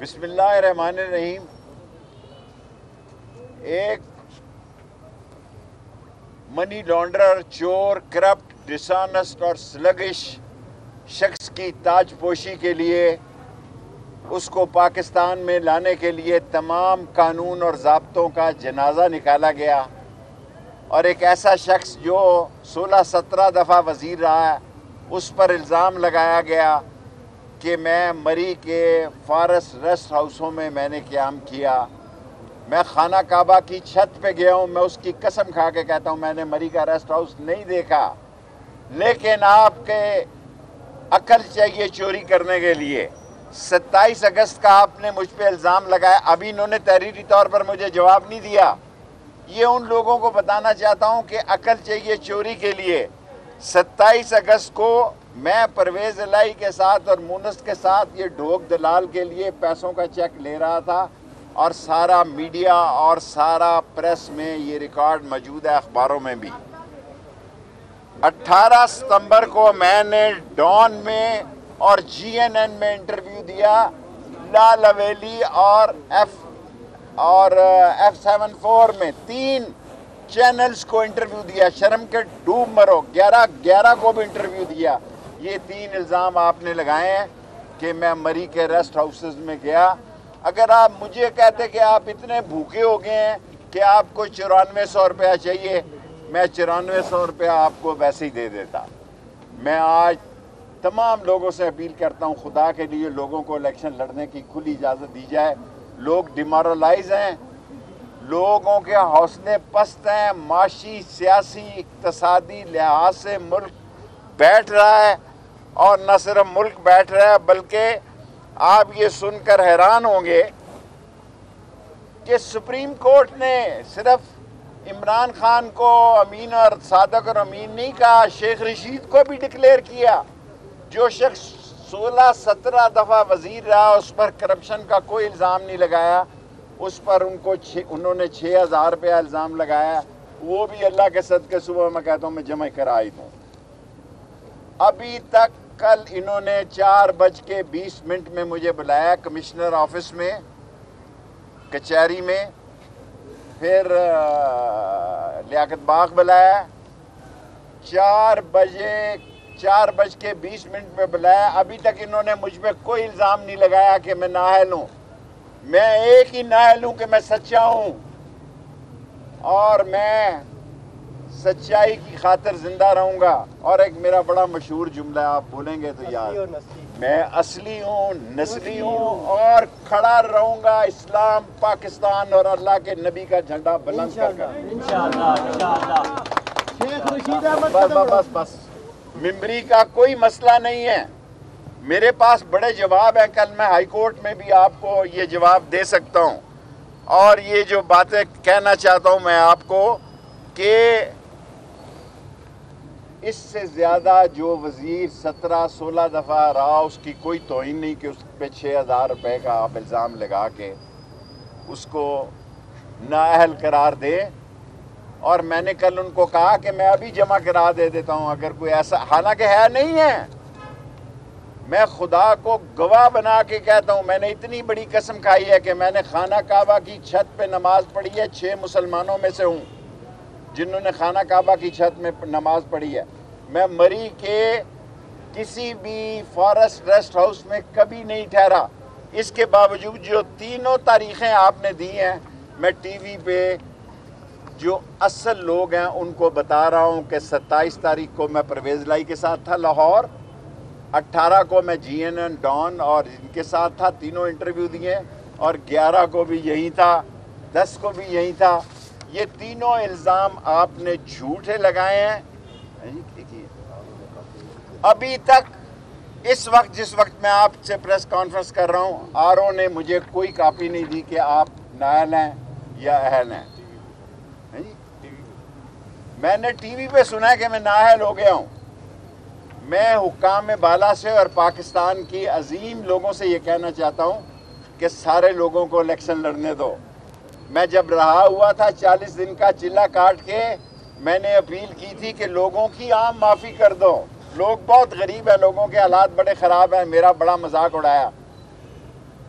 بسم اللہ الرحمن الرحیم۔ ایک منی لانڈرر، چور، کرپٹ، ڈسانسٹ اور سلگش شخص کی تاج پوشی کے لیے اس کو پاکستان میں لانے کے لیے تمام قانون اور ضابطوں کا جنازہ نکالا گیا، اور ایک ایسا شخص جو 16-17 دفعہ وزیر رہا ہے اس پر الزام لگایا گیا کہ میں مری کے فارس ریسٹ ہاؤسوں میں نے قیام کیا۔ میں خانہ کعبہ کی چھت پہ گیا ہوں، میں اس کی قسم کھا کے کہتا ہوں میں نے مری کا ریسٹ ہاؤس نہیں دیکھا، لیکن آپ کے عقل چاہیے چوری کرنے کے لیے۔ 27 اگست کا آپ نے مجھ پہ الزام لگایا، ابھی انہوں نے تحریری طور پر مجھے جواب نہیں دیا۔ یہ ان لوگوں کو بتانا چاہتا ہوں کہ عقل چاہیے چوری کے لیے۔ 27 اگست کو میں پرویز الہی کے ساتھ اور مونس کے ساتھ یہ ڈھوک دلال کے لیے پیسوں کا چیک لے رہا تھا، اور سارا میڈیا اور سارا پریس میں یہ ریکارڈ موجود ہے، اخباروں میں بھی۔ 18 ستمبر کو میں نے ڈان میں اور GNN میں انٹرویو دیا، لال حویلی اور F74 میں 3 چینلز کو انٹرویو دیا، شرم کے ڈوب مرو۔ 11 کو بھی انٹرویو دیا۔ یہ 3 الزام آپ نے لگائے ہیں کہ میں مری کے ریسٹ ہاؤسز میں گیا۔ اگر آپ مجھے کہتے کہ آپ اتنے بھوکے ہو گئے ہیں کہ آپ کو 9400 روپیہ چاہیے، میں 9400 روپیہ آپ کو ویسے ہی دے دیتا۔ میں آج تمام لوگوں سے اپیل کرتا ہوں، خدا کے لیے لوگوں کو الیکشن لڑنے کی کھلی اجازت دی جائے۔ لوگ ڈیمورلائز ہیں، لوگوں کے حوصلے پست ہیں، معاشی، سیاسی، اقتصادی لحاظ سے ملک بیٹھ رہا ہے، اور نہ صرف ملک بیٹھ رہا ہے بلکہ آپ یہ سن کر حیران ہوں گے کہ سپریم کورٹ نے صرف عمران خان کو امین اور صادق اور امین نہیں کہا، شیخ رشید کو بھی ڈکلیئر کیا۔ جو شخص 16-17 دفعہ وزیر رہا اس پر کرپشن کا کوئی الزام نہیں لگایا، اس پر انہوں نے 6000 روپیہ الزام لگایا، وہ بھی اللہ کے صدقے صبح میں کہتا ہوں میں جمع کرائی دوں۔ ابھی تک کل انہوں نے 4:20 میں مجھے بلایا کمشنر آفس میں، کچہری میں، پھر لیاقت باغ بلایا، 4:20 میں بلایا۔ ابھی تک انہوں نے مجھ پہ کوئی الزام نہیں لگایا کہ میں نااہل ہوں۔ میں ایک ہی نااہل ہوں کہ میں سچا ہوں، اور میں سچائی کی خاطر زندہ رہوں گا۔ اور ایک میرا بڑا مشہور جملہ آپ بولیں گے تو یاد، میں اصلی ہوں، نسلی ہوں، اور کھڑا رہوں گا اسلام، پاکستان اور اللہ کے نبی کا جھنڈا بلند کر کر۔ بس ممبری کا کوئی مسئلہ نہیں ہے، میرے پاس بڑے جواب ہیں، کل میں ہائی کورٹ میں بھی آپ کو یہ جواب دے سکتا ہوں۔ اور یہ جو باتیں کہنا چاہتا ہوں میں آپ کو کہ اس سے زیادہ جو وزیر 17-16 دفعہ رہا اس کی کوئی توہین نہیں کہ اس پہ 6000 روپے کا آپ الزام لگا کے اس کو نااہل قرار دے۔ اور میں نے کل ان کو کہا کہ میں ابھی جمع کرا دے دیتا ہوں اگر کوئی ایسا، حالانکہ ہے نہیں ہے۔ میں خدا کو گواہ بنا کے کہتا ہوں، میں نے اتنی بڑی قسم کھائی ہے کہ میں نے خانہ کعبہ کی چھت پہ نماز پڑھی ہے، 6 مسلمانوں میں سے ہوں جنہوں نے خانہ کعبہ کی چھت میں نماز پڑھی ہے۔ میں مری کے کسی بھی فارسٹ ریسٹ ہاؤس میں کبھی نہیں ٹھہرا۔ اس کے باوجود جو 3 تاریخیں آپ نے دی ہیں، میں ٹی وی پہ جو اصل لوگ ہیں ان کو بتا رہا ہوں کہ 27 تاریخ کو میں پرویز الہی کے ساتھ تھا لاہور، 18 کو میں GNN ڈان اور ان کے ساتھ تھا، 3 انٹرویو دیے، اور 11 کو بھی یہی تھا، 10 کو بھی یہی تھا۔ یہ 3 الزام آپ نے جھوٹے لگائے ہیں۔ ابھی تک اس وقت جس وقت میں آپ سے پریس کانفرنس کر رہا ہوں، RO نے مجھے کوئی کاپی نہیں دی کہ آپ نااہل ہیں یا اہل ہیں۔ میں نے ٹی وی پہ سنا ہے کہ میں نااہل ہو گیا ہوں۔ میں حکام بالا سے اور پاکستان کی عظیم لوگوں سے یہ کہنا چاہتا ہوں کہ سارے لوگوں کو الیکشن لڑنے دو۔ میں جب رہا ہوا تھا 40 دن کا چلہ کاٹ کے، میں نے اپیل کی تھی کہ لوگوں کی عام معافی کر دو، لوگ بہت غریب ہیں، لوگوں کے حالات بڑے خراب ہیں، میرا بڑا مذاق اڑایا۔